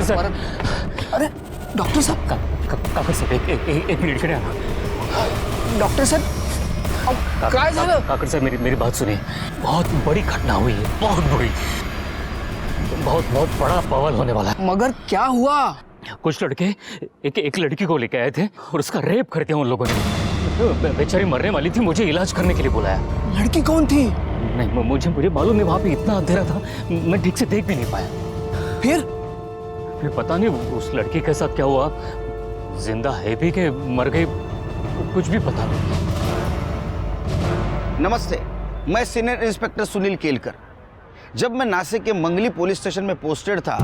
साहब। अरे डॉक्टर साहब। काका साहब एक मिनट इकडे आना। डॉक्टर साहब काय झालं? काका साहब मेरी बात सुनिए, बहुत बड़ी घटना हुई है, बहुत बड़ी, बहुत बड़ा बवाल होने वाला है। मगर क्या हुआ? कुछ लड़के एक लड़की को लेके आए थे और उसका रेप कर दिया उन लोगों ने। बेचारी मरने वाली थी, मुझे इलाज करने के लिए बुलाया। लड़की कौन थी? नहीं मुझे मालूम नहीं, वहां पे इतना अंधेरा था, मैं ठीक से देख भी नहीं पाया। फिर पता नहीं उस लड़की के साथ क्या हुआ, जिंदा है भी कि मर गई, कुछ भी पता नहीं। नमस्ते, मैं सीनियर इंस्पेक्टर सुनील केलकर। जब मैं नासिक के मंगली पुलिस स्टेशन में पोस्टेड था,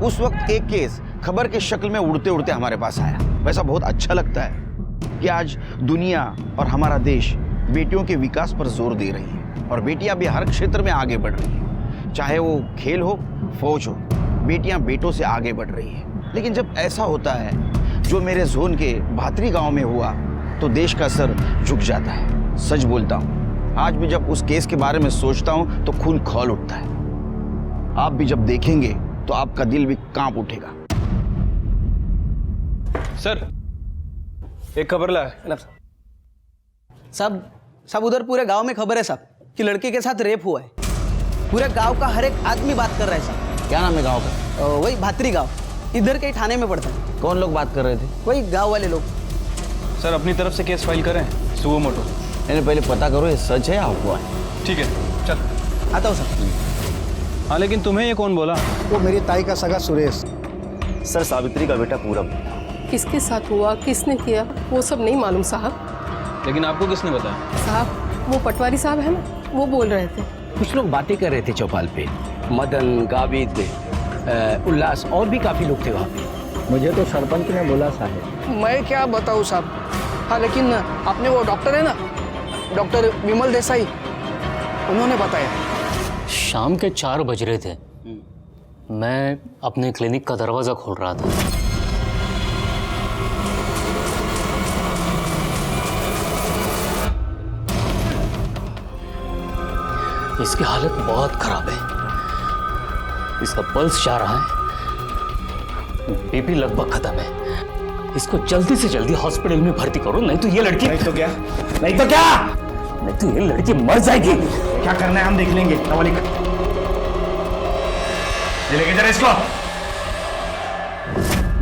उस वक्त एक केस खबर की शक्ल में उड़ते उड़ते हमारे पास आया। वैसा बहुत अच्छा लगता है कि आज दुनिया और हमारा देश बेटियों के विकास पर जोर दे रही है और बेटियां भी हर क्षेत्र में आगे बढ़ रही हैं। चाहे वो खेल हो, फौज हो, बेटियां बेटों से आगे बढ़ रही हैं। लेकिन जब ऐसा होता है जो मेरे जोन के भातरी गांव में हुआ, तो देश का सर झुक जाता है। सच बोलता हूँ, आज भी जब उस केस के बारे में सोचता हूँ तो खून खौल उठता है। आप भी जब देखेंगे तो आपका दिल भी कांप उठेगा। सर, एक खबर लाया। साहब उधर पूरे गांव में खबर है साहब कि लड़के के साथ रेप हुआ है। पूरे गांव का हर एक आदमी बात कर रहा है साहब। क्या नाम है गांव का? वही भातरी गांव, इधर के थाने में पड़ता है। कौन लोग बात कर रहे थे? वही गांव वाले लोग। सर, अपनी तरफ से केस फाइल करें, सुओ मोटो। मैंने पहले पता करो ये सच है या अफवाह है। ठीक है, चल आता हूँ सर। हाँ, लेकिन तुम्हें ये कौन बोला? वो मेरी ताई का सगा सुरेश। सर, सावित्री का बेटा पूरब। किसके साथ हुआ, किसने किया, वो सब नहीं मालूम साहब। लेकिन आपको किसने बताया? साहब वो पटवारी साहब है ना, वो बोल रहे थे। कुछ लोग बातें कर रहे थे चौपाल पे, मदन, गाविद, उल्लास और भी काफी लोग थे वहाँ पे। मुझे तो सरपंच ने बोला साहब। मैं क्या बताऊँ साहब। हाँ लेकिन आपने वो डॉक्टर है ना, डॉक्टर विमल देसाई, उन्होंने बताया। शाम के 4 बज रहे थे, मैं अपने क्लिनिक का दरवाजा खोल रहा था। इसकी हालत बहुत खराब है, इसका पल्स जा रहा है, बीपी लगभग खत्म है। इसको जल्दी से जल्दी हॉस्पिटल में भर्ती करो, नहीं तो ये लड़की नहीं तो क्या नहीं तो ये लड़की मर जाएगी। क्या करना है हम देख लेंगे। लेके जरा इसको।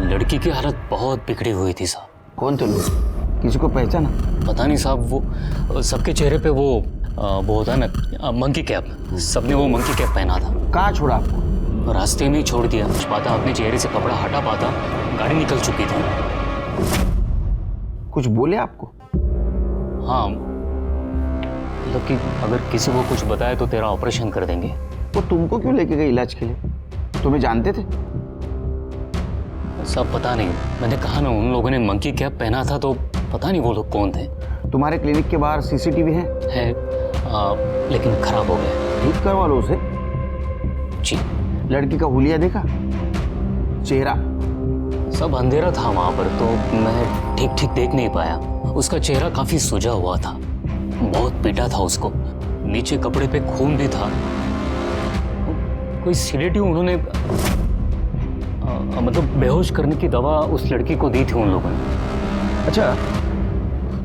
लड़की की हालत बहुत बिगड़ी हुई थी साहब। कौन थे लोग? किसी को पहचाना? पता नहीं साहब, वो सबके चेहरे पे वो होता है ना मंकी कैप, सबने वो मंकी कैप पहना था। कहाँ छोड़ा आपको? रास्ते में ही छोड़ दिया। कुछ पाता अपने चेहरे से कपड़ा हटा पाता, गाड़ी निकल चुकी थी। कुछ बोले आपको? हाँ, मतलब कि अगर किसी को कुछ बताया तो तेरा ऑपरेशन कर देंगे। वो तुमको क्यों लेके गए इलाज के लिए? तुम्हें जानते थे? सब पता नहीं, मैंने कहा ना उन लोगों ने मंकी कैप पहना था, तो पता नहीं वो लोग कौन थे। तुम्हारे क्लिनिक के बाहर सीसीटीवी है? लेकिन खराब हो गया। ठीक करवा लो उसे। जी। लड़की का हुलिया देखा? चेहरा? सब अंधेरा था वहां पर, तो मैं ठीक देख नहीं पाया। उसका चेहरा काफी सूजा हुआ था, बहुत पीटा था उसको, नीचे कपड़े पे खून भी था। कोई सिडेटिव उन्होंने मतलब बेहोश करने की दवा उस लड़की को दी थी उन लोगों ने। अच्छा,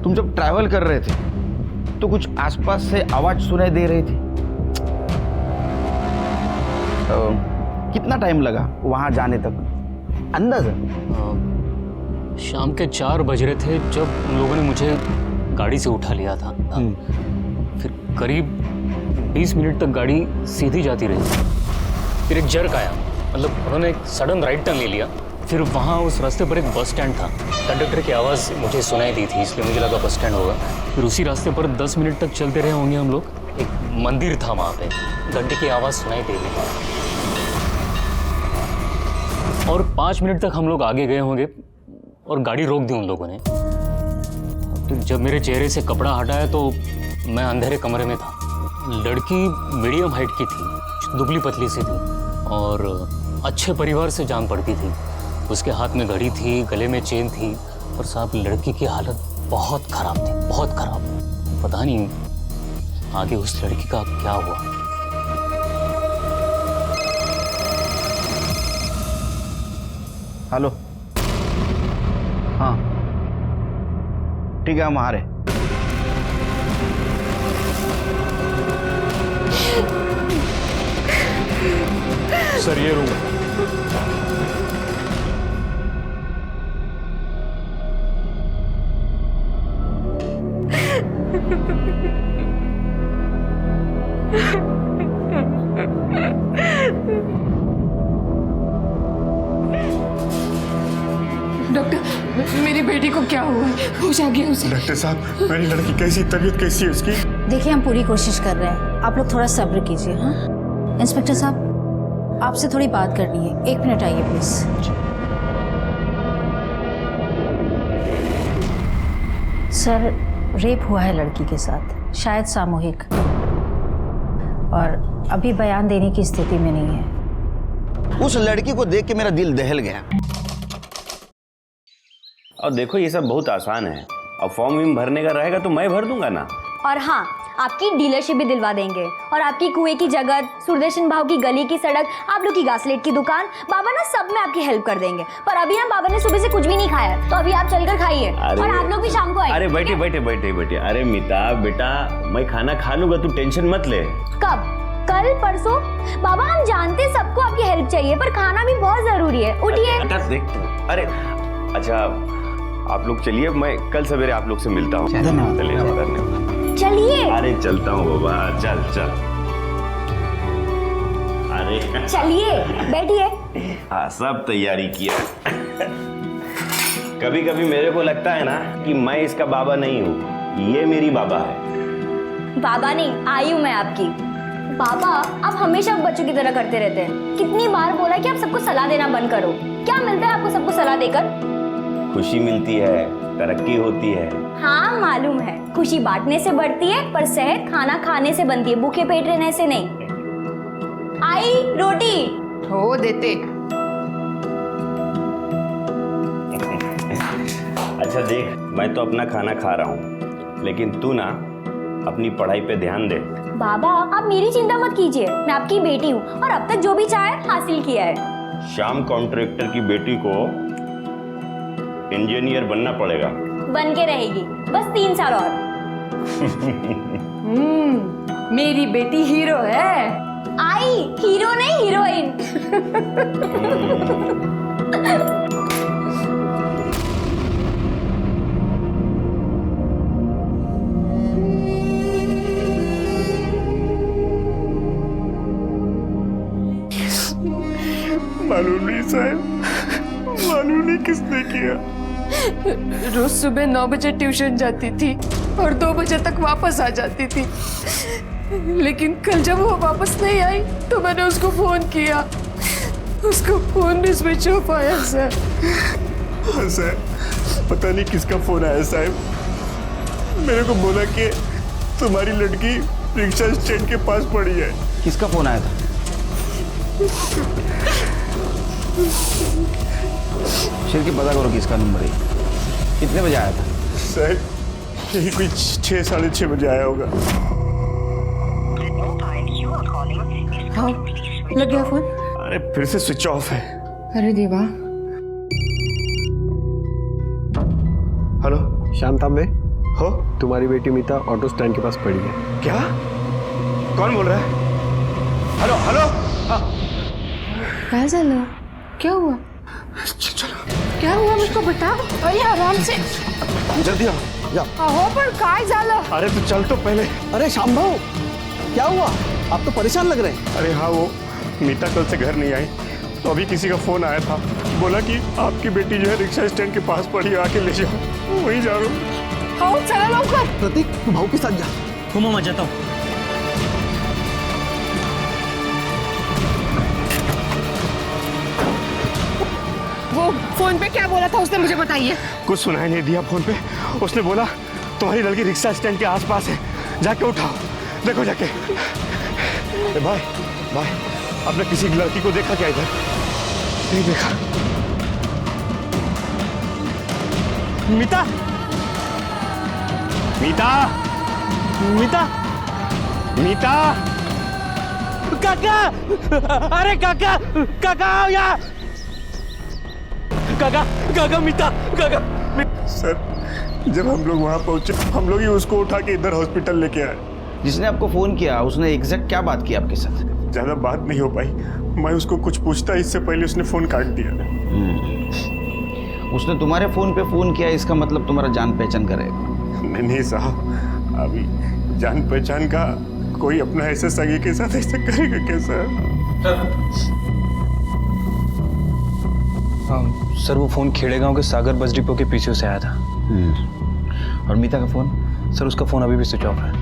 तुम जब ट्रैवल कर रहे थे तो कुछ आसपास से आवाज सुनाई दे रही थी? कितना टाइम लगा वहां जाने तक अंदाजा? शाम के 4 बज रहे थे जब उन लोगों ने मुझे गाड़ी से उठा लिया था। फिर करीब 20 मिनट तक गाड़ी सीधी जाती रही, फिर एक जर्क आया, मतलब उन्होंने एक सडन राइट टर्न ले लिया। फिर वहाँ उस रास्ते पर एक बस स्टैंड था, कंडक्टर की आवाज़ मुझे सुनाई दी थी, इसलिए मुझे लगा बस स्टैंड होगा। फिर उसी रास्ते पर 10 मिनट तक चलते रहे होंगे हम लोग। एक मंदिर था वहाँ पे, घंटे की आवाज़ सुनाई दे रही थी। और 5 मिनट तक हम लोग आगे गए होंगे और गाड़ी रोक दी उन लोगों ने। तो जब मेरे चेहरे से कपड़ा हटाया तो मैं अंधेरे कमरे में था। लड़की मीडियम हाइट की थी, दुबली पतली सी थी और अच्छे परिवार से जान पड़ती थी। उसके हाथ में घड़ी थी, गले में चेन थी और साहब लड़की की हालत बहुत खराब थी, बहुत खराब। पता नहीं आगे उस लड़की का क्या हुआ। हेलो। हाँ ठीक है, हम आ रहे। सर ये रूम। डॉक्टर मेरी बेटी को क्या हुआ है? होश आ गया उसे? डॉक्टर साहब, मेरी लड़की कैसी, तबीयत कैसी है उसकी? देखिए हम पूरी कोशिश कर रहे हैं, आप लोग थोड़ा सब्र कीजिए। हाँ इंस्पेक्टर साहब, आपसे थोड़ी बात करनी है, 1 मिनट आइए प्लीज। सर रेप हुआ है लड़की के साथ, शायद सामूहिक, और अभी बयान देने की स्थिति में नहीं है। उस लड़की को देख के मेरा दिल दहल गया। और देखो ये सब बहुत आसान है, अब फॉर्म विम भरने का रहेगा तो मैं भर दूंगा ना। और हाँ, आपकी डीलरशिप भी दिलवा देंगे, और आपकी कुएं की जगत, सुरदर्शन भाव की गली की सड़क, आप लोग की गासलेट की दुकान, बाबा ना सब में आपकी हेल्प कर देंगे। पर अभी ना बाबा ने सुबह से कुछ भी नहीं खाया, तो अभी आप चलकर खाइए, और आप लोग भी शाम को आइए। अरे बैठे बैठे बैठे बैठे। अरे मिता बेटा, मैं खाना खा लूंगा, तू टेंशन मत ले। कब? कल परसों? बाबा हम जानते हैं सबको आपकी हेल्प चाहिए, पर खाना भी बहुत जरूरी है, उठिए। अरे अच्छा आप लोग चलिए, मैं कल सवेरे आप लोग से मिलता हूँ। चलिए। अरे चलता हूँ बाबा, चल चल। अरे चलिए बैठिए। हाँ सब तैयारी किया। कभी कभी मेरे को लगता है ना कि मैं इसका बाबा नहीं हूँ, ये मेरी बाबा है। बाबा नहीं, आई हूँ मैं आपकी। बाबा आप हमेशा बच्चों की तरह करते रहते हैं, कितनी बार बोला कि आप सबको सलाह देना बंद करो। क्या मिलता है आपको सबको सलाह देकर? खुशी मिलती है, तरक्की होती है। हाँ मालूम है, खुशी बांटने से बढ़ती है, पर सेहत खाना खाने से बनती है, भूखे पेट रहने से नहीं। आई रोटी हो देते। अच्छा देख, मैं तो अपना खाना खा रहा हूँ, लेकिन तू ना अपनी पढ़ाई पे ध्यान दे। बाबा आप मेरी चिंता मत कीजिए, मैं आपकी बेटी हूँ, और अब तक जो भी चाहे हासिल किया है। श्याम कॉन्ट्रैक्टर की बेटी को इंजीनियर बनना पड़ेगा। बन के रहेगी, बस 3 साल और। मेरी बेटी हीरो है। आई हीरो नहीं, हीरोइन। मालूम नहीं साहब, मालूम नहीं किसने किया। रोज सुबह 9 बजे ट्यूशन जाती थी और 2 बजे तक वापस आ जाती थी, लेकिन कल जब वो वापस नहीं आई तो मैंने उसको फोन किया, उसको फोन भी स्विच ऑफ आया सर। हाँ साहब, पता नहीं किसका फोन आया साहब, मेरे को बोला कि तुम्हारी लड़की रिक्शा स्टैंड के पास पड़ी है। किसका फोन आया था? शेर की पता करो किसका नंबर है। कितने बजे आया था? साहब यही कोई 6 साढ़े 6 बजे आया होगा। हाँ लग गया फोन। अरे फिर से स्विच ऑफ है। अरे देवा। हेलो शांता में हो, तुम्हारी बेटी मीता ऑटो स्टैंड के पास पड़ी है। क्या? कौन बोल रहा है? Hello hello. क्या झालं? क्या हुआ? चलो क्या हुआ मुझको बता। अरे आराम से। जल्दी आओ। जा। अहो पण काय झालं? अरे तू चल तो पहले। अरे श्याम भाऊ, क्या हुआ? आप तो परेशान लग रहे हैं। अरे हाँ, वो मीता कल से घर नहीं आई, तो अभी किसी का फोन आया था, बोला कि आपकी बेटी जो है रिक्शा स्टैंड के पास पड़ी है, आके ले जाओ। वहीं जा रहा हूँ। हो चला लवकर। प्रतीक तू भाऊ के साथ जा। घूमो, मैं जाता हूँ। वो फोन पे क्या बोला था उसने, मुझे बताइए। कुछ सुनाई नहीं दिया फोन पे। उसने बोला तुम्हारी लड़की रिक्शा स्टैंड के आसपास है, जाके उठाओ, देखो जाके। भाई भाई, आपने किसी लड़की को देखा क्या इधर? नहीं देखा। मीता, मीता, मीता, मीता, काका, अरे काका, काका आओ यहाँ। गागा गागा मीता गागा। सर जब हम लोग वहाँ पहुंचे हम लोग ही उसको उठा के इधर हॉस्पिटल लेके आए। जिसने आपको फोन किया उसने एग्जैक्ट क्या बात की आपके साथ? ज्यादा बात नहीं हो पाई, मैं उसको कुछ पूछता इससे पहले उसने फोन काट दिया। उसने तुम्हारे फोन पे फोन किया, इसका मतलब तुम्हारा जान पहचान करेगा। नहीं साहब, अभी जान पहचान का कोई अपना ऐसे सगे के साथ ऐसा करेगा कैसा? सर वो फोन खेड़े गांव के सागर बस डिपो के पीछे से आया था। और मीता का फोन? सर उसका फोन अभी भी स्विच ऑफ है।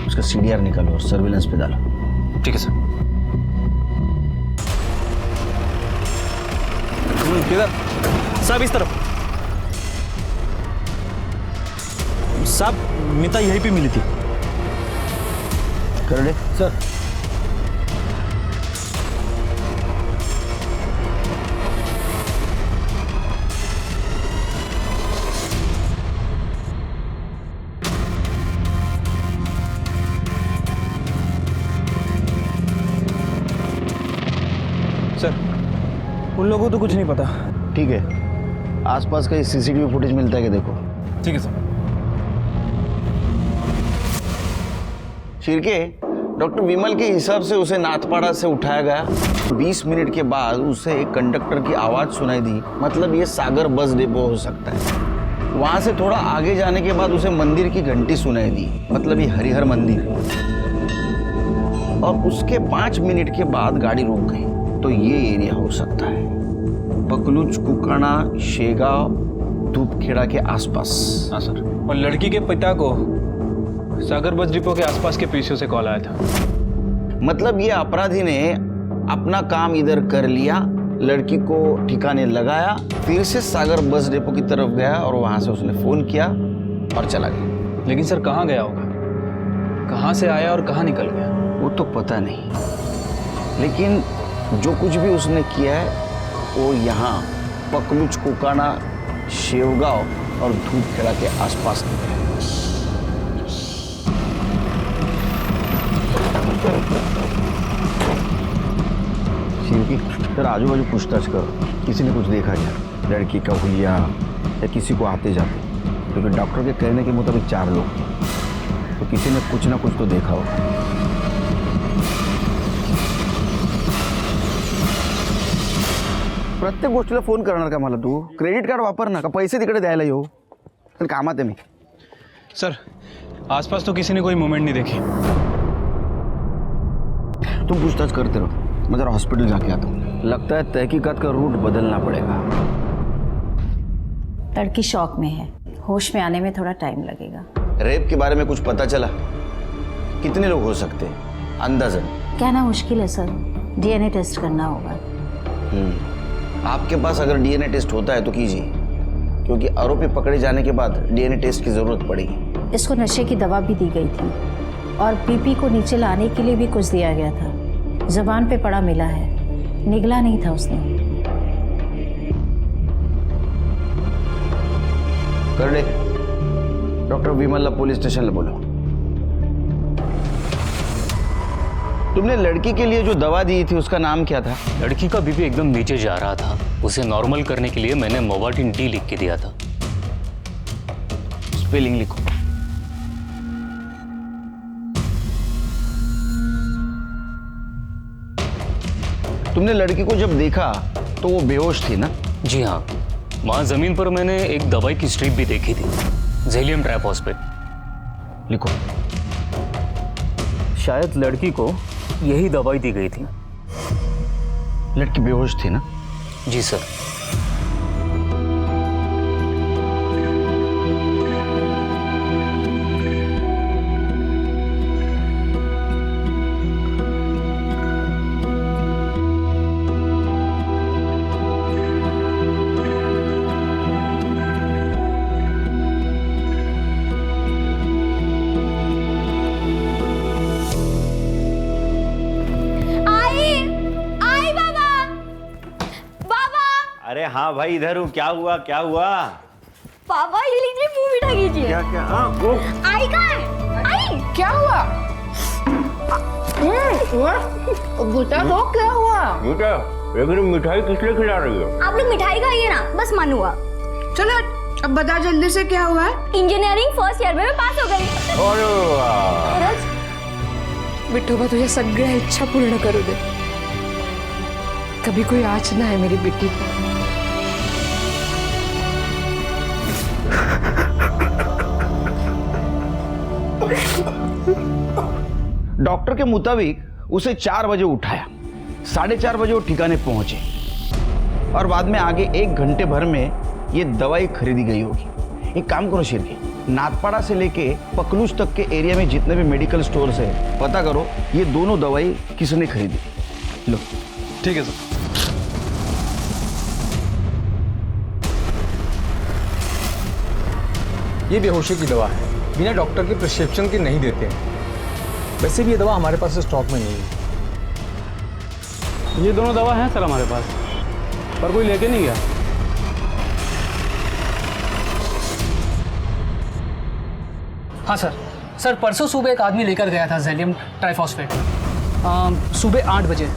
उसका सीडीआर निकालो और सर्विलेंस पे डालो। ठीक है सर। किधर? साहब इस तरफ। साहब मीता यहीं पे मिली थी। कर दे सर। सर उन लोगों को तो कुछ नहीं पता। ठीक है, आसपास का सीसीटीवी फुटेज मिलता है कि देखो। ठीक है सर। शिरके, डॉक्टर विमल के हिसाब से उसे नाथपाड़ा से उठाया गया। 20 मिनट के बाद उसे एक कंडक्टर की आवाज सुनाई दी, मतलब ये सागर बस डिपो हो सकता है। वहां से थोड़ा आगे जाने के बाद उसे मंदिर की घंटी सुनाई दी, मतलब ये हरिहर मंदिर। और उसके 5 मिनट के बाद गाड़ी रुक गई, तो ये एरिया हो सकता है पकलुच, कुकाना, शेगांव, धूपखेड़ा के आसपास। हाँ सर। और लड़की के पिता को सागर बस डिपो के आसपास के पीछे से कॉल आया था। मतलब ये अपराधी ने अपना काम इधर कर लिया, लड़की को ठिकाने लगाया, फिर से सागर बस डिपो की तरफ गया और वहां से उसने फोन किया और चला गया। लेकिन सर कहाँ गया होगा, कहाँ से आया और कहाँ निकल गया, वो तो पता नहीं, लेकिन जो कुछ भी उसने किया है वो यहाँ पकलुच, कुकाना, शेवगांव और धूपखेड़ा के आसपास किया है। शिवकी, तेरा आजू बाजू पूछताछ करो, किसी ने कुछ देखा क्या? लड़की का हुलिया या किसी को आते जाते? क्योंकि डॉक्टर के कहने के मुताबिक 4 लोग थे, तो किसी ने कुछ ना कुछ तो देखा होगा। प्रत्येक गोष्टीला फोन करणार का मला तू? क्रेडिट कार्ड वापर ना, का पैसे तिकडे द्यायला येऊ? पण कामात आहे मी। सर आसपास तो किसी ने कोई मूवमेंट नहीं देखी। तुम पूछताछ करते रहो, मैं जरा हॉस्पिटल जाके आता हूँ। लगता है तहकीकात का रूट बदलना पड़ेगा। लड़की शॉक में है, होश में आने में थोड़ा टाइम लगेगा। रेप के बारे में कुछ पता चला? कितने लोग हो सकते हैं अंदाजन? कहना मुश्किल है सर, डीएनए टेस्ट करना होगा। आपके पास अगर डीएनए टेस्ट होता है तो कीजिए, क्योंकि आरोपी पकड़े जाने के बाद डीएनए टेस्ट की जरूरत पड़ेगी। इसको नशे की दवा भी दी गई थी और बीपी को नीचे लाने के लिए भी कुछ दिया गया था। जबान पे पड़ा मिला है, निगला नहीं था उसने। कर ले, डॉक्टर विमल पुलिस स्टेशन बोलो। तुमने लड़की के लिए जो दवा दी थी उसका नाम क्या था? लड़की का बीपी एकदम नीचे जा रहा था, उसे नॉर्मल करने के लिए मैंने मोवाटिन डी लिख के दिया था। स्पेलिंग लिखो। तुमने लड़की को जब देखा तो वो बेहोश थी ना? जी हाँ, वहां जमीन पर मैंने एक दवाई की स्ट्रिप भी देखी थी, जेलियम ट्राइफॉस्फेट। लिखो। शायद लड़की को यही दवाई दी गई थी। लड़की बेहोश थी ना? जी सर। अरे हाँ भाई इधर हूँ। क्या हुआ क्या हुआ? पापा ये लीजिए, मुंह मीठा कीजिए। क्या क्या? हाँ वो आई कहाँ है? आई क्या हुआ? बेटा वो क्या हुआ? बेटा लेकिन मिठाई किस लिए खिला रही हो? आप लोग मिठाई खाइए ना, बस मन हुआ। चलो अब बता जल्दी से क्या हुआ है? इंजीनियरिंग फर्स्ट ईयर में मैं पास हो गई। अरे वाह! विठोबा तुझ्या सगळ्या इच्छा पूर्ण करू दे. कभी कोई आँच ना है मेरी बेटी पर. डॉक्टर के मुताबिक उसे 4 बजे उठाया, 4:30 बजे वो ठिकाने पहुंचे और बाद में आगे 1 घंटे भर में ये दवाई खरीदी गई होगी। एक काम करो शिरके, नाथपाड़ा से लेके पकलूज तक के एरिया में जितने भी मेडिकल स्टोर्स है पता करो ये दोनों दवाई किसने खरीदी। लो। ठीक है सर। ये बेहोशी की दवा है, बिना डॉक्टर के प्रिस्क्रिप्शन की नहीं देते हैं। वैसे भी ये दवा हमारे पास स्टॉक में नहीं है। ये दोनों दवा हैं सर हमारे पास, पर कोई लेके नहीं गया। हाँ सर। सर परसों सुबह एक आदमी लेकर गया था जेलियम ट्राइफॉस्फेट सुबह 8 बजे,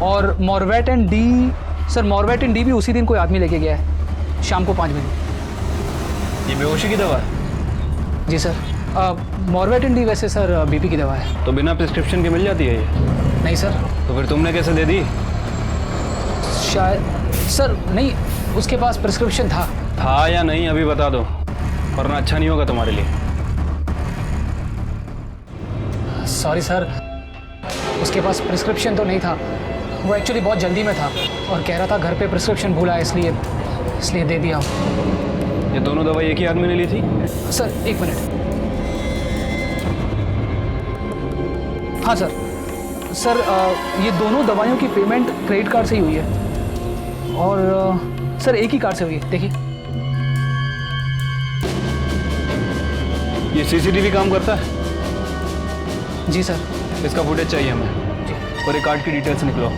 और मॉर्वेटन डी, सर मॉर्वेटन डी भी उसी दिन कोई आदमी लेके गया है शाम को 5 बजे। ये बेहोशी की दवा है? जी सर। मॉर्वेटन डी वैसे सर बीपी की दवा है। तो बिना प्रिस्क्रिप्शन के मिल जाती है ये? नहीं सर। तो फिर तुमने कैसे दे दी? शायद सर नहीं, उसके पास प्रिस्क्रिप्शन था या नहीं अभी बता दो, वरना अच्छा नहीं होगा तुम्हारे लिए। सॉरी सर, उसके पास प्रिस्क्रिप्शन तो नहीं था, वो एक्चुअली बहुत जल्दी में था और कह रहा था घर पे प्रिस्क्रिप्शन भूला है, इसलिए दे दिया। ये दोनों दवाई एक ही आदमी ने ली थी? Sir 1 minute. हाँ सर। सर ये दोनों दवाइयों की पेमेंट क्रेडिट कार्ड से ही हुई है, और सर एक ही कार्ड से हुई है, देखिए। ये सीसीटीवी काम करता है? जी सर। इसका फुटेज चाहिए हमें, और एक कार्ड की डिटेल्स निकलो।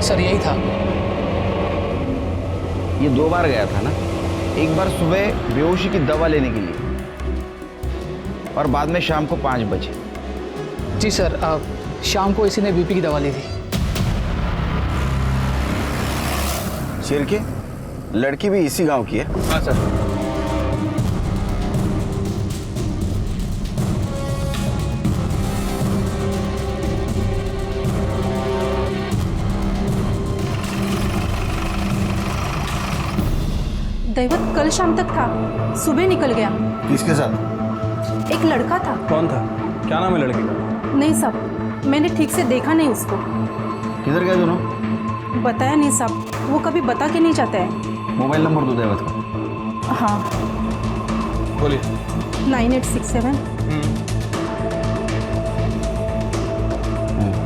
सर यही था। ये 2 बार गया था ना, एक बार सुबह बेहोशी की दवा लेने के लिए और बाद में शाम को 5 बजे। जी सर, शाम को इसी ने बीपी की दवा ली थी। शिरके, लड़की भी इसी गांव की है? हाँ सर। दैवत कल शाम तक था, सुबह निकल गया। किसके साथ? एक लड़का था। कौन था? क्या नाम है लड़की का? नहीं साहब, मैंने ठीक से देखा नहीं उसको। किधर गए दोनों? बताया नहीं साहब, वो कभी बता के नहीं जाता है। मोबाइल नंबर दो दैवत का। हाँ। बोलिए। 9867।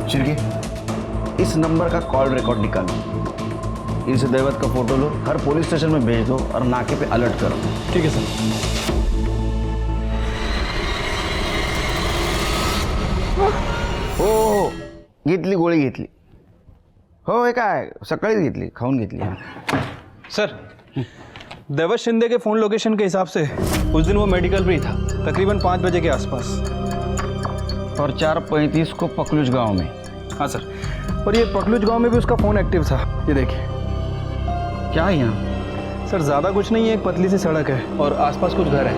शिरके, इस नंबर का कॉल रिकॉर्ड निकालो, इनसे दैवत का फोटो लो, हर पुलिस स्टेशन में भेज दो और नाके पे अलर्ट करो। ठीक है सर। हो घेतली, गोळी घेतली. हो हे काय सकाळीच घेतली, खाऊन घेतली. सर, दैवत शिंदे के फ़ोन लोकेशन के हिसाब से उस दिन वो मेडिकल पे ही था, तकरीबन 5 बजे के आसपास, और 4:35 को पकलूज गांव में। हाँ सर, और ये पकलूज गांव में भी उसका फ़ोन एक्टिव था। ये देखिए। क्या है यहाँ? सर ज़्यादा कुछ नहीं है, एक पतली सी सड़क है और आसपास कुछ घर है।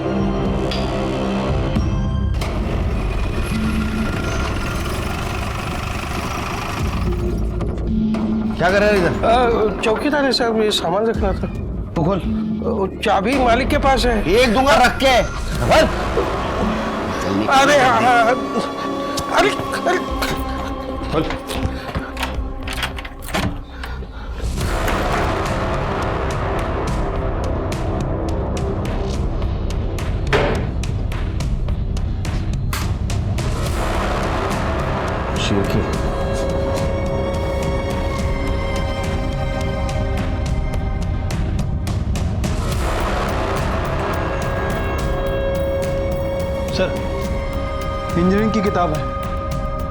क्या कर रहे हैं इधर? चौकीदार है साहब, ये सामान रखना था। तू खोल। चाबी मालिक के पास है। एक दूंगा रख के। अरे अरे खोल। शिरके, सर, इंजीनियरिंग की किताब है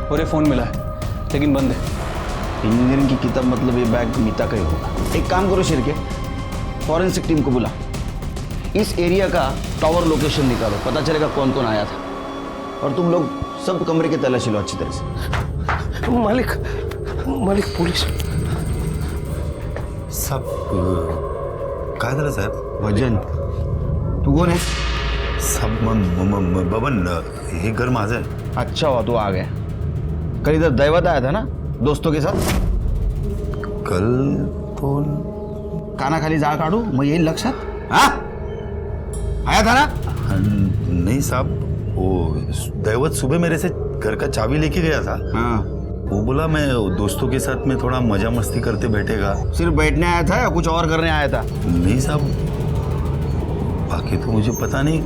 और ये फ़ोन मिला है, लेकिन बंद है। इंजीनियरिंग की किताब मतलब ये बैग मीता का ही होगा। एक काम करो शिरके, फॉरेंसिक टीम को बुला, इस एरिया का टावर लोकेशन निकालो, पता चलेगा कौन कौन आया था, और तुम लोग सब कमरे की तलाशी लो अच्छी तरह से। मालिक मालिक पुलिस सब काय झालं साहेब? भजन तू कौन है? सब बबन, हे घर माझं आहे. अच्छा हुआ तू आ गया. कल इधर दैवत आया था ना दोस्तों के साथ? कल तो कानाखाली जाळ काढू मग येईल लक्षात. हा आया था ना? नहीं साहब, वो दैवत सुबह मेरे से घर का चाबी लेके गया था. हाँ. वो बोला मैं दोस्तों के साथ में थोड़ा मजा मस्ती करते बैठेगा. सिर्फ बैठने आया था या कुछ और करने आया था? नहीं साहब, बाकी तो मुझे पता नहीं,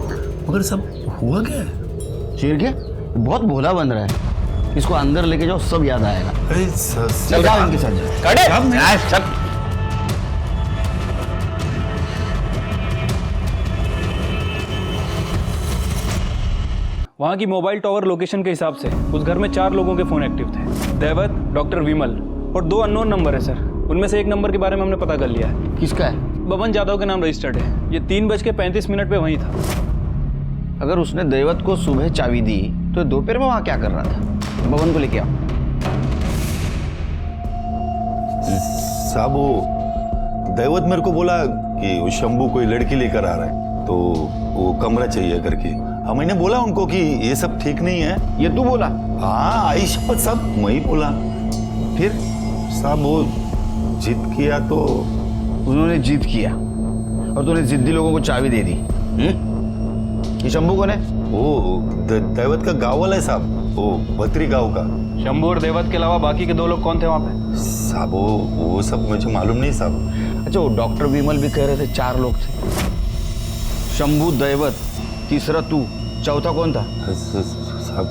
मगर सब हुआ क्या है? चीर के बहुत भोला बन रहा है. इसको अंदर लेके जाओ, सब याद आएगा. अरे चल जाओ इनके साथ जाओ. चल वहाँ की मोबाइल टावर लोकेशन के हिसाब से उस घर में 4 लोगों के फ़ोन एक्टिव थे. दैवत, डॉक्टर विमल और 2 अननोन नंबर है सर. उनमें से एक नंबर के बारे में हमने पता कर लिया है. किसका है? बबन जादव के नाम रजिस्टर्ड है. ये 3:35 पे वहीं था. अगर उसने दैवत को सुबह चाबी दी तो दोपहर में वहां क्या कर रहा था? बबन को लेके आओ. साहब वो दैवत मेरे को बोला कि वो शंभू कोई लड़की लेकर आ रहा है, तो वो कमरा चाहिए करके. हाँ, मैंने बोला उनको कि ये सब ठीक नहीं है. ये तू बोला? हाँ, आई शपथ साहब, मैं ही बोला. फिर साहब वो जिद किया तो उन्होंने जिद किया और तूने जिद्दी लोगों को चाबी दे दी. ये शंभू कौन है? वो दैवत का गाँव वाला है साहब, वो बत्री गाँव का. शंभू और दैवत के अलावा बाकी के 2 लोग कौन थे वहाँ पे? साहब वो सब मुझे मालूम नहीं साहब. अच्छा, वो डॉक्टर विमल भी कह रहे थे 4 लोग थे. शंभू, दैवत, तीसरा तू, चौथा कौन था? साहब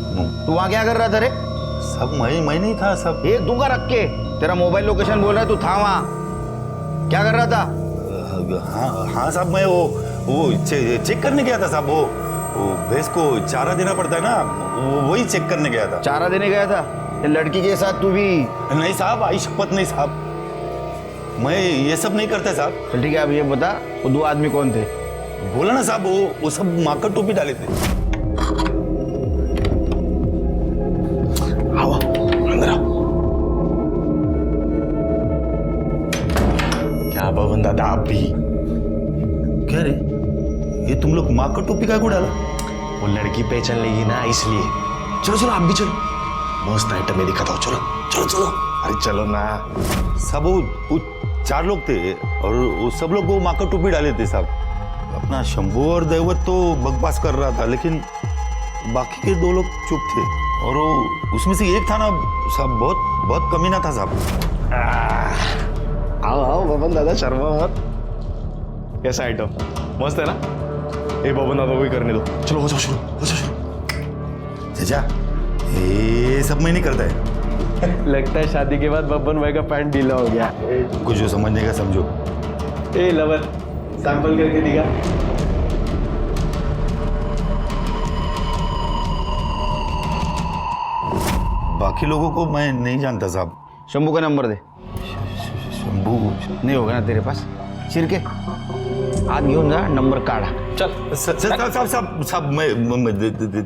तू वहां क्या कर रहा था रे? सब मैं नहीं था साहब. एक दूंगा रख के. तेरा मोबाइल लोकेशन बोल रहा है, तू था वहां. क्या कर रहा था? हाँ साहब, मैं वो चेक करने गया था साहब. वो भैंस को चारा देना पड़ता है ना, वही चेक करने गया था. चारा देने गया था? ये लड़की के साथ तू भी? नहीं साहब, आई शपथ नहीं साहब, मैं ये सब नहीं करता साहब. चल ठीक है, अब ये बता वो 2 आदमी कौन थे? बोला ना साहब, वो सब माकर टोपी डाले थे. आओ अंदर आओ. क्या बबन दादा आप भी? क्या रे, ये तुम लोग माकर टोपी का को डाला? वो लड़की पहचान लेगी ना, इसलिए. चलो चलो आप भी चलो, मस्त आइटम में दिखाता हूँ. चलो चलो चलो. अरे चलो ना. सब वो 4 लोग थे और वो सब लोग वो माकर टोपी डाले थे साहब. अपना शंभू और दैवत तो बकवास कर रहा था, लेकिन बाकी के 2 लोग चुप थे. और वो उसमें से एक था ना साहब, बहुत कमीना था साहब. आओ आओ बबन दादा, शर्मा मत. कैसा आइटम? मस्त है ना? ए बबन दादा वही करने दो. चलो हो जाओ शुरू, हो जाओ शुरू. चाचा, ये सब मैं नहीं करता है. लगता है शादी के बाद बबन भाई का पैंट ढीला हो गया. कुछ जो समझने का समझो. ए लवर, सैंपल करके दिखा. बाकी लोगों को मैं नहीं जानता साहब. शंभू का नंबर दे. शंभू नहीं होगा ना तेरे पास? चिर के हाथ घेऊन जा, नंबर काढा. चल साहब मैं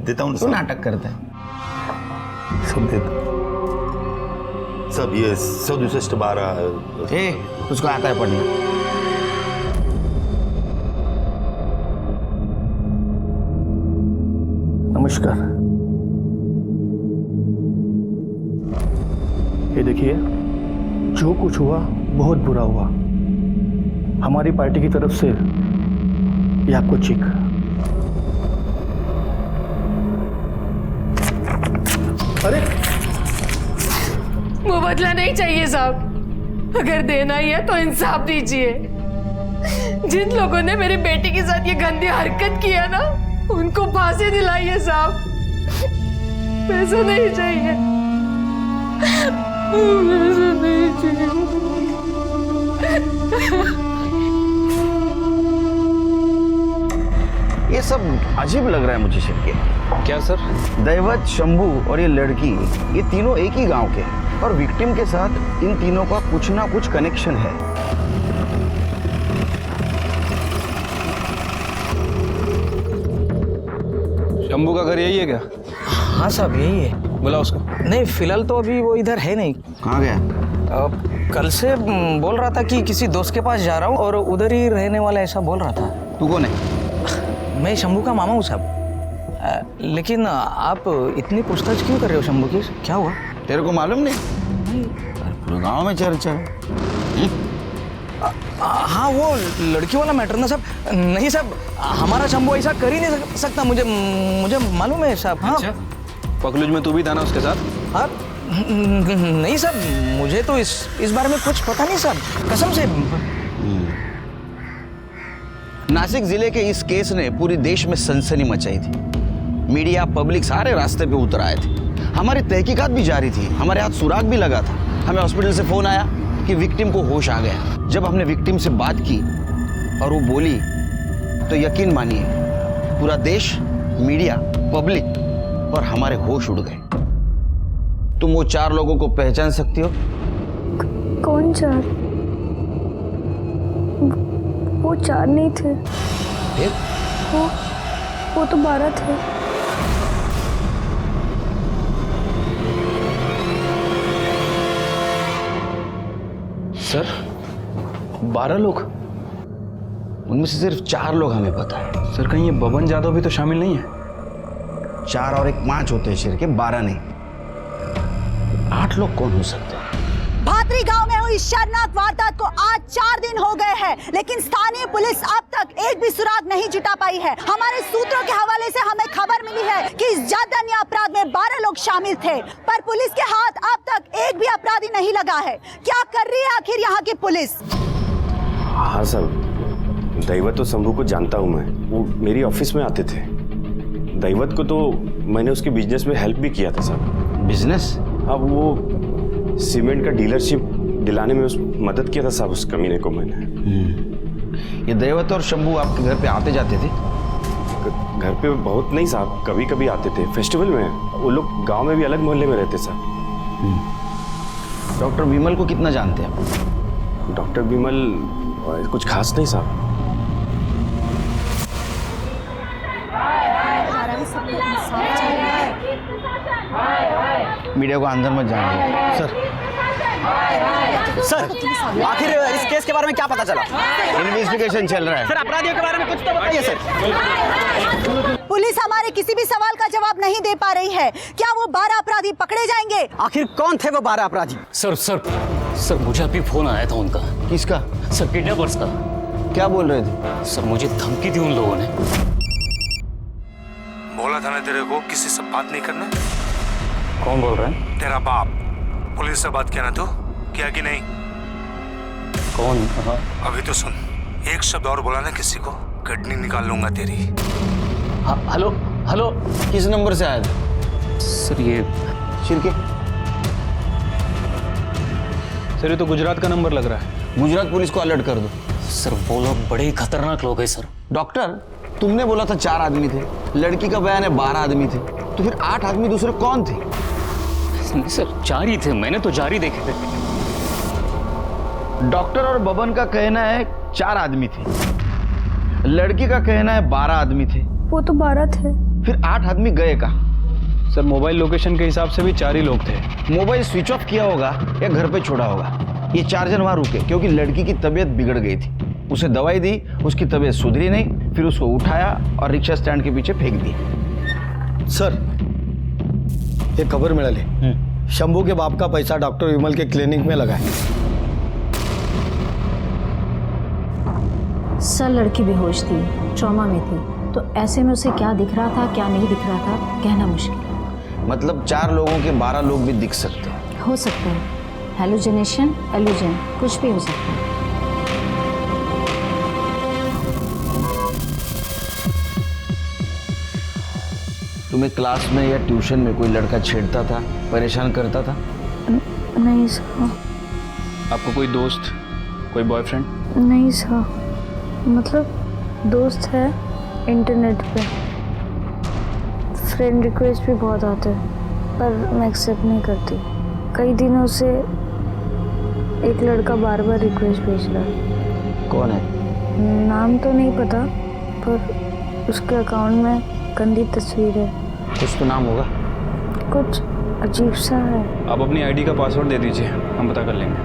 देता हूँ. तू नाटक करता है. सब देता. सब ये 162 ए, उसको आता है पढ़ना. नमस्कार. ये देखिए, जो कुछ हुआ बहुत बुरा हुआ. हमारी पार्टी की तरफ से ये आपको चेक. अरे वो बदला नहीं चाहिए साहब. अगर देना ही है तो इंसाफ दीजिए. जिन लोगों ने मेरी बेटी के साथ ये गंदी हरकत किया ना, उनको फांसी दिलाइए साहब. पैसा नहीं चाहिए, पैसा नहीं चाहिए. ये सब अजीब लग रहा है मुझे शिरके. क्या सर? दैवत, शंभू और ये लड़की, ये तीनों एक ही गांव के हैं और विक्टिम के साथ इन तीनों का कुछ ना कुछ कनेक्शन है. शंभू का घर यही है क्या? हाँ साहब यही है। बुला उसको। नहीं फिलहाल तो अभी वो इधर है नहीं। कहाँ गया? कल से बोल रहा था कि किसी दोस्त के पास जा रहा हूँ और उधर ही रहने वाला ऐसा बोल रहा था। तू कौन है? मैं शंभू का मामा हूँ साहब। लेकिन आप इतनी पूछताछ क्यों कर रहे हो शंभू की? क्या हुआ? तेरे को मालूम नहीं? पूरे गाँव में चर्चा है। हाँ वो लड़की वाला मैटर ना साहब। नहीं साहब हमारा शंभू ऐसा कर ही नहीं सकता, मुझे मालूम है साहब। हाँ पखलूज में तू भी था ना उसके साथ? हाँ नहीं साहब मुझे तो इस बारे में कुछ पता नहीं साहब, कसम से। नासिक जिले के इस केस ने पूरी देश में सनसनी मचाई थी। मीडिया, पब्लिक सारे रास्ते पे उतर आए थे। हमारी तहकीकात भी जारी थी, हमारे हाथ सुराग भी लगा था। हमें हॉस्पिटल से फोन आया कि विक्टिम को होश आ गया। जब हमने विक्टिम से बात की और वो बोली तो यकीन मानिए पूरा देश, मीडिया, पब्लिक और हमारे होश उड़ गए। तुम वो 4 लोगों को पहचान सकती हो? कौन 4? वो 4 नहीं थे। वो तो 12 थे। सर 12 लोग? उनमें से सिर्फ 4 लोग हमें पता है। सर कहीं ये बबन जादव भी तो शामिल नहीं है? 4 और 1 5 होते हैं शेर के, 12 नहीं। 8 लोग कौन हो सकते हैं? भातरी गांव में हुई शर्मनाक वारदात को आज 4 दिन हो गए हैं, लेकिन स्थानीय पुलिस अब तक एक भी सुराग नहीं जुटा पाई है। हमारे सूत्रों के हवाले से हमें खबर मिली है कि इस जघन्य अपराध में 12 लोग शामिल थे, पर पुलिस के हाथ अब तक एक भी अपराधी नहीं लगा है। क्या कर रही है आखिर यहाँ की पुलिस? हाँ सर, दैवत तो शंभू को जानता हूँ मैं, वो मेरी ऑफिस में आते थे। दैवत को तो मैंने उसके बिजनेस में हेल्प भी किया था सर। बिजनेस? अब वो सीमेंट का डीलरशिप दिलाने में मदद किया था साहब उस कमीने को मैंने। ये दैवत और शंभू आपके घर पे आते जाते थे? घर पे बहुत नहीं साहब, कभी कभी आते थे फेस्टिवल में। वो लोग गांव में भी अलग मोहल्ले में रहते साहब। डॉक्टर विमल को कितना जानते हैं आप? डॉक्टर विमल कुछ खास नहीं साहब। मीडिया को अंदर मत जाने। सर आखिर इस केस के बारे में क्या पता चला? इन्वेस्टिगेशन चल रहा है। सर अपराधियों के बारे में कुछ तो बताइए सर। पुलिस हमारे किसी भी सवाल का जवाब नहीं दे पा रही है। क्या वो 12 अपराधी पकड़े जाएंगे? आखिर कौन थे वो 12 अपराधी? सर मुझे अभी फोन आया था उनका। किसका? सर किडनैपर्स का। क्या बोल रहे थे? सर मुझे धमकी दी उन लोगों ने। बोला था ना तेरे को किसी से बात नहीं करना। कौन बोल रहा है? तेरा बाप। पुलिस से बात किया ना तू? किया कि नहीं? कौन? अभी तो सुन, एक शब्द और बोला ना किसी को, किडनी निकाल लूंगा तेरी। हेलो हेलो, किस नंबर से आया था? सर ये शिरके। सर ये तो गुजरात का नंबर लग रहा है। गुजरात पुलिस को अलर्ट कर दो। सर वो लोग बड़े ही खतरनाक लोग हैं सर। डॉक्टर तुमने बोला था 4 आदमी थे, लड़की का बयान है 12 आदमी थे, तो फिर 8 आदमी दूसरे कौन थे? नहीं सर 4 ही थे, मैंने तो 4 ही देखे थे। डॉक्टर और बबन का कहना है 4 आदमी थे, लड़की का कहना है 12 आदमी थे। वो तो 12 थे। फिर 8 आदमी गए कहाँ? सर मोबाइल लोकेशन के हिसाब से भी 4 ही लोग थे। मोबाइल स्विच ऑफ किया होगा या घर पे छोड़ा होगा। ये 4 जन वहां रुके क्योंकि लड़की की तबीयत बिगड़ गई थी। उसे दवाई दी, उसकी तबीयत सुधरी नहीं, फिर उसको उठाया और रिक्शा स्टैंड के पीछे फेंक दिया। सर ये खबर मिळाली, शंभू के बाप का पैसा डॉक्टर विमल के क्लिनिक में लगा है। सर लड़की बेहोश थी, ट्रॉमा में थी, तो ऐसे में उसे क्या दिख रहा था क्या नहीं दिख रहा था कहना मुश्किल। मतलब 4 लोगों के 12 लोग भी दिख सकते हैं? हो सकता है, हेलुसिनेशन, एल्यूजन, कुछ भी हो सकता है। तुम्हें क्लास में या ट्यूशन में कोई लड़का छेड़ता था, परेशान करता था? नहीं सर। आपको कोई दोस्त, कोई बॉयफ्रेंड? नहीं सर, मतलब दोस्त है इंटरनेट पे, फ्रेंड रिक्वेस्ट भी बहुत आते हैं पर मैं एक्सेप्ट नहीं करती। कई दिनों से एक लड़का बार बार रिक्वेस्ट भेज रहा है। कौन है? नाम तो नहीं पता, पर उसके अकाउंट में गंदी तस्वीर है। कुछ तो नाम होगा। कुछ अजीब सा है। आप अपनी आईडी का पासवर्ड दे दीजिए, हम पता कर लेंगे।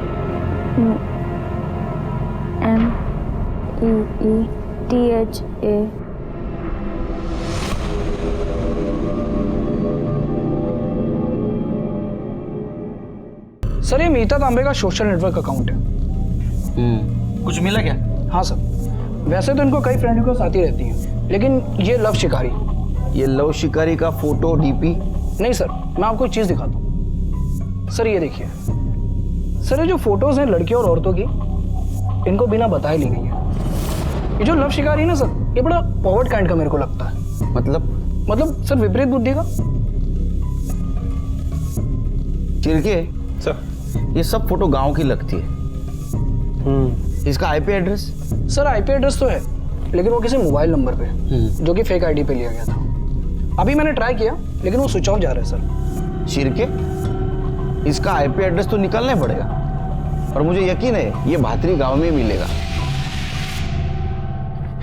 MEETHA। सर ये मीता तांबे का सोशल नेटवर्क अकाउंट है। कुछ मिला क्या? हाँ सर, वैसे तो इनको कई फ्रेंड रिक्वेस्ट आती रहती हैं, लेकिन ये लव शिकारी। ये लव शिकारी का फोटो डीपी? नहीं सर, मैं आपको एक चीज़ दिखाता हूँ। सर ये देखिए, सर ये जो फोटोज हैं लड़कियों और औरतों की, इनको बिना बताए ली गई है। ये जो लव शिकारी है ना सर, ये बड़ा पॉवर्ड काइंड का मेरे को लगता है। मतलब सर विपरीत बुद्धि का। चिरके सर, ये सब फोटो गांव की लगती है। इसका IP address? Sir IP address तो है, लेकिन वो किसी मोबाइल नंबर पे, जो कि फेक आईडी पे लिया गया था। अभी मैंने ट्राई किया, लेकिन वो स्विच ऑफ जा रहा है सर। चिरके, इसका आईपी एड्रेस तो निकालना ही पड़ेगा, और मुझे यकीन है ये भातरी गांव में मिलेगा।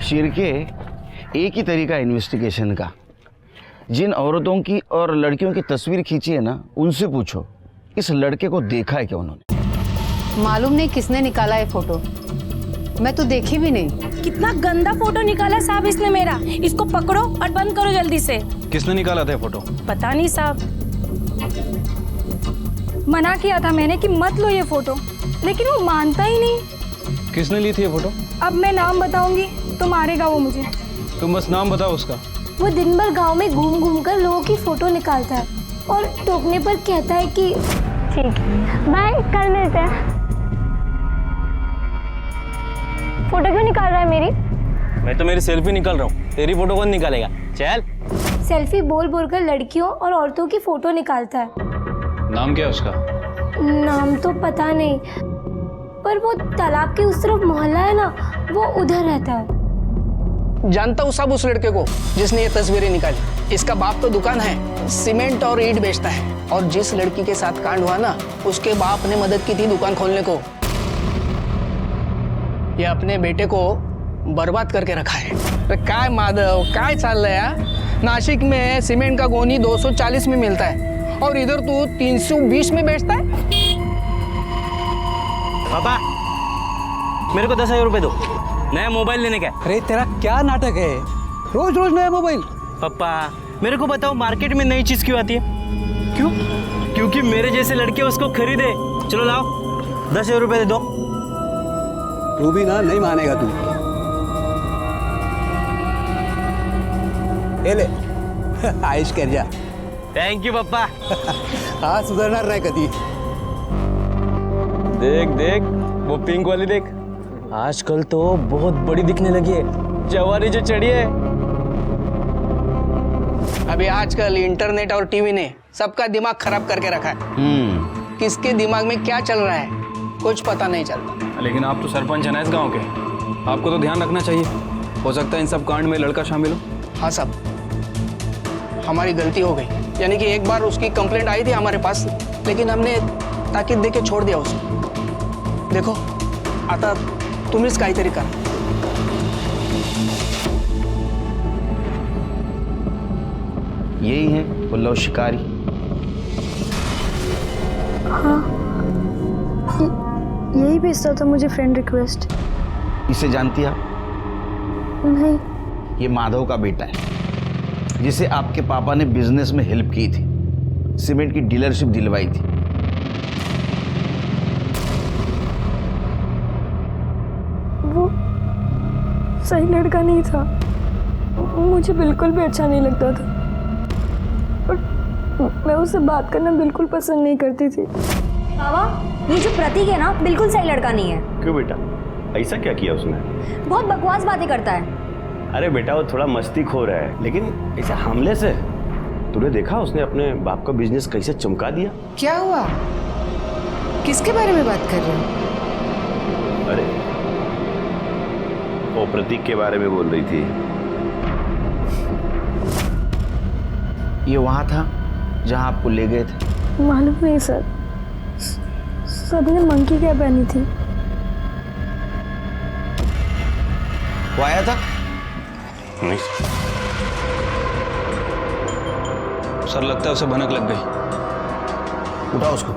शिरके, एक ही तरीका है इन्वेस्टिगेशन का। जिन औरतों की और लड़कियों की तस्वीर खींची है ना, उनसे पूछो इस लड़के को देखा है क्या उन्होंने। मालूम नहीं किसने निकाला है फोटो, मैं तो देखी भी नहीं। कितना गंदा फोटो निकाला साहब इसने मेरा। इसको पकड़ो और बंद करो जल्दी से। किसने निकाला था फोटो? पता नहीं साहब, मना किया था मैंने कि मत लो ये फोटो, लेकिन वो मानता ही नहीं। किसने ली थी ये फोटो? अब मैं नाम बताऊंगी तो मारेगा वो मुझे। तुम बस नाम बताओ उसका। वो दिन भर गांव में घूम घूम कर लोगों की फोटो निकालता है और टोकने पर कहता है कि ठीक बाय कर लेते हैं। फोटो क्यों निकाल रहा है मेरी? मैं तो मेरी सेल्फी निकाल रहा हूँ, तेरी फोटो कौन निकालेगा? चल। सेल्फी बोल बोल कर लड़कियों और औरतों की फोटो निकालता है। नाम क्या है उसका? नाम तो पता नहीं, पर वो तालाब के उस तरफ मोहल्ला है ना, वो उधर रहता है। जानता हूँ सब उस लड़के को जिसने ये तस्वीरें निकाली। इसका बाप तो दुकान है, सीमेंट और ईंट बेचता है, और जिस लड़की के साथ कांड हुआ ना, उसके बाप ने मदद की थी दुकान खोलने को। ये अपने बेटे को बर्बाद करके रखा है। काय माधव, काय चाल रहा है? नासिक में सीमेंट का गोनी 240 में मिलता है, और इधर तू 320 में बेचता है। पापा, मेरे को 10,000 रुपए दो, नया मोबाइल लेने का। अरे तेरा क्या नाटक है, रोज रोज नया मोबाइल? पापा मेरे को बताओ, मार्केट में नई चीज क्यों आती है? क्यों? क्योंकि मेरे जैसे लड़के उसको खरीदे। चलो लाओ, 10,000 रुपए दे दो। तू भी ना नहीं मानेगा तू। ये ले आयुष कर जा। थैंक यू पापा। हाँ सुधरणार नाही कधी। देख देख वो पिंक वाली देख, आजकल तो बहुत बड़ी दिखने लगी है, जवानी जो चढ़ी है। अभी आजकल इंटरनेट और टीवी ने सबका दिमाग खराब करके रखा है। किसके दिमाग में क्या चल रहा है कुछ पता नहीं चलता। लेकिन आप तो सरपंच हैं ना इस गांव के, आपको तो ध्यान रखना चाहिए। हो सकता है इन सब कांड में लड़का शामिल हो। हाँ साहब, हमारी गलती हो गई। यानी कि एक बार उसकी कंप्लेंट आई थी हमारे पास, लेकिन हमने ताकीद देके छोड़ दिया उसको। देखो आता तुम्हीच काहीतरी करा। यही है वो लव शिकारी? हाँ, यही भेजता था मुझे फ्रेंड रिक्वेस्ट। इसे जानती आप? नहीं। ये माधव का बेटा है, जिसे आपके पापा ने बिजनेस में हेल्प की थी, सीमेंट की डीलरशिप दिलवाई थी। वो सही लड़का नहीं था, मुझे बिल्कुल भी अच्छा नहीं लगता था, और मैं उससे बात करना बिल्कुल पसंद नहीं करती थी। बाबा, ये जो प्रतीक है ना, बिल्कुल सही लड़का नहीं है। क्यों बेटा, ऐसा क्या किया उसने? बहुत बकवास बातें करता है। अरे बेटा वो थोड़ा मस्ती खो रहा है, लेकिन ऐसे हमले से तूने देखा उसने अपने बाप का बिजनेस कैसे चमका दिया? क्या हुआ? किसके बारे में बात कर रहे हो? अरे वो प्रतीक के बारे में बोल रही थी। ये वहां था जहां आपको ले गए थे? मालूम नहीं सर, सभी ने मंकी क्या पहनी थी। वो आया था? नहीं। सर लगता है उसे भनक लग गई। उठाओ उसको।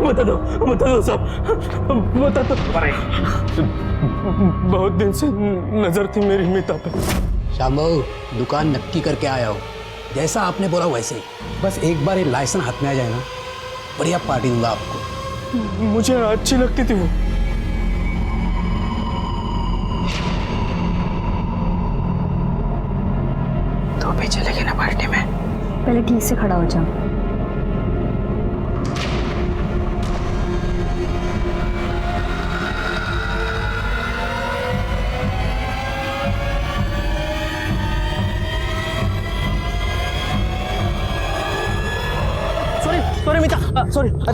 बता दो साहब, बता दो। बहुत दिन से नजर थी मेरी मीता पे। श्याम बाबू, दुकान नक्की करके आया हो, जैसा आपने बोला वैसे ही। बस एक बार ये लाइसेंस हाथ में आ जाए ना, बढ़िया पार्टी दूंगा आपको। मुझे अच्छी लगती थी वो। तो भी चलेगी ना पार्टी में? पहले ठीक से खड़ा हो जाओ। सॉरी मीता,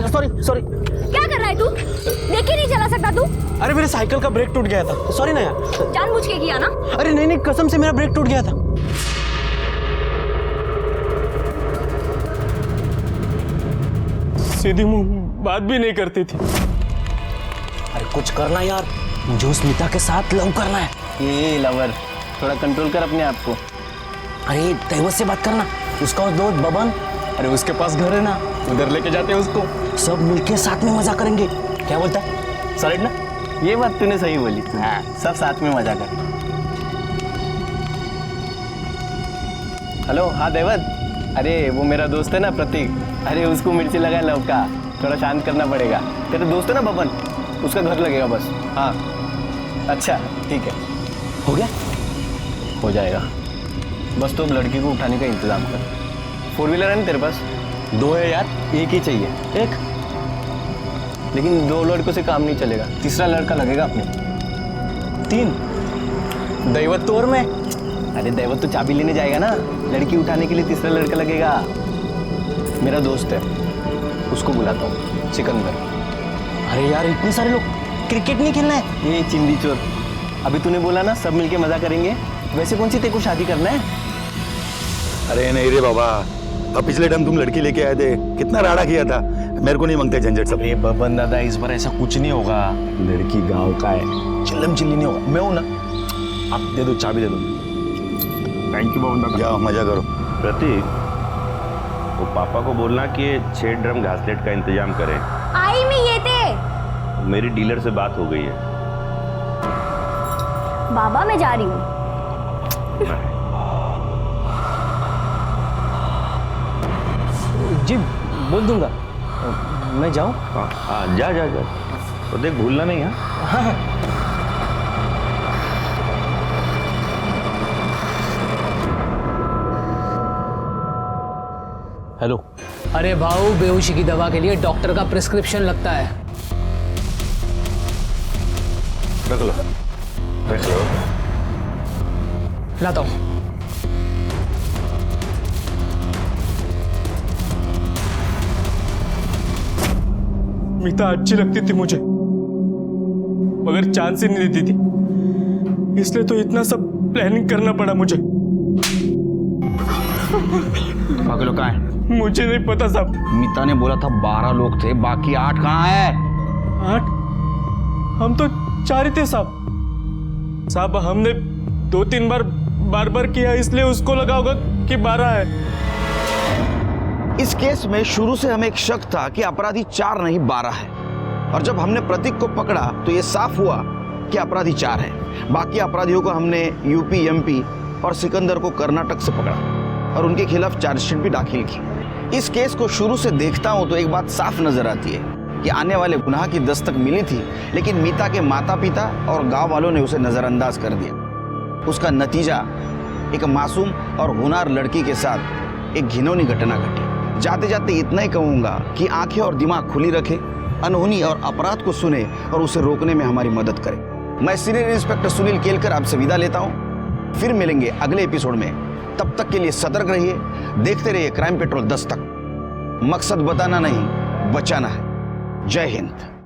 सॉरी सॉरी। क्या कर रहा है तू? देख ही नहीं चला सकता तू? अरे मेरे साइकिल का ब्रेक टूट गया था, सॉरी ना यार। जानबूझ के किया ना? अरे नहीं, कसम से मेरा ब्रेक टूट गया था। सीधी मुंह बात भी नहीं करती थी। अरे कुछ करना यार, मुझे उस मीता के साथ लव करना है। ये लवर, थोड़ा कंट्रोल कर अपने आप को। अरे दैवत से बात करना, उसका दोस्त बबन, अरे उसके पास घर है ना, उधर लेके जाते हैं उसको। सब मिलके साथ में मजा करेंगे। क्या बोलता है? सॉलिड ना? ये बात तूने सही बोली। हाँ, सब साथ में मजा कर। हेलो, हाँ दैवत। अरे वो मेरा दोस्त है ना प्रतीक, अरे उसको मिर्ची लगा लव का, थोड़ा शांत करना पड़ेगा। तेरा दोस्त है ना बबन, उसका घर लगेगा बस। हाँ अच्छा ठीक है, हो गया? हो जाएगा। बस तो अब लड़की को उठाने का इंतजाम कर। 4 व्हीलर है ना तेरे पास? 2 है यार, एक ही चाहिए। एक, लेकिन 2 लड़कों से काम नहीं चलेगा, तीसरा लड़का लगेगा अपने। 3 दैवत तो और मैं। अरे दैवत तो चाबी लेने जाएगा ना, लड़की उठाने के लिए तीसरा लड़का लगेगा। मेरा दोस्त है, उसको बुलाता हूँ, सिकंदर। अरे यार इतने सारे लोग, क्रिकेट नहीं खेलना है? ये चिंदी चोर, अभी तूने बोला ना सब मिलके मजा करेंगे, वैसे कौन सी तेरे को शादी करना है? अरे नहीं रे बाबा, अब पिछले टाइम तुम लड़की लेके आए थे, कितना राड़ा किया था। मेरे को नहीं मांगते झंझट सब। अरे बबन दादा, इस बार ऐसा कुछ नहीं होगा। लड़की गांव का है, चिल्लम चिल्ली नहीं होगा। मैं हूं ना, आप दे दो, चाबी दे दो। थैंक यू बबन दादा। जाओ मजा करो। प्रतीक, वो पापा को बोलना कि 6 ड्रम घासलेट का इंतजाम करें। आई में ये थे। मेरी डीलर से बात हो गई है। बाबा मैं जा रही हूँ। जी बोल दूंगा, मैं जाऊँ? हाँ जा जा जा, तो देख भूलना नहीं। हाँ हेलो। अरे भाऊ, बेहोशी की दवा के लिए डॉक्टर का प्रिस्क्रिप्शन लगता है। रख लो, रख लो। लाता हूँ। मीता अच्छी लगती थी मुझे, मगर चांस ही नहीं देती थी, इसलिए तो इतना सब प्लानिंग करना पड़ा मुझे। बाकी लोग कहाँ हैं? मुझे नहीं पता साहब। मीता ने बोला था 12 लोग थे, बाकी 8 कहाँ है? 8? हम तो 4 ही थे साहब। साहब हमने 2-3 बार किया, इसलिए उसको लगा होगा कि 12 है। इस केस में शुरू से हमें एक शक था कि अपराधी 4 नहीं 12 है, और जब हमने प्रतीक को पकड़ा तो ये साफ हुआ कि अपराधी 4 है। बाकी अपराधियों को हमने यूपी, एमपी और सिकंदर को कर्नाटक से पकड़ा और उनके खिलाफ चार्जशीट भी दाखिल की। इस केस को शुरू से देखता हूं तो एक बात साफ नजर आती है कि आने वाले गुनाह की दस्तक मिली थी, लेकिन मीता के माता पिता और गांव वालों ने उसे नजरअंदाज कर दिया। उसका नतीजा एक मासूम और होनहार लड़की के साथ एक घिनौनी घटना घटी। जाते जाते इतना ही कहूंगा कि आंखें और दिमाग खुली रखे, अनहोनी और अपराध को सुने और उसे रोकने में हमारी मदद करें। मैं सीनियर इंस्पेक्टर सुनील केलकर आपसे विदा लेता हूं। फिर मिलेंगे अगले एपिसोड में, तब तक के लिए सतर्क रहिए, देखते रहिए क्राइम पेट्रोल 10 तक। मकसद बताना नहीं, बचाना है। जय हिंद।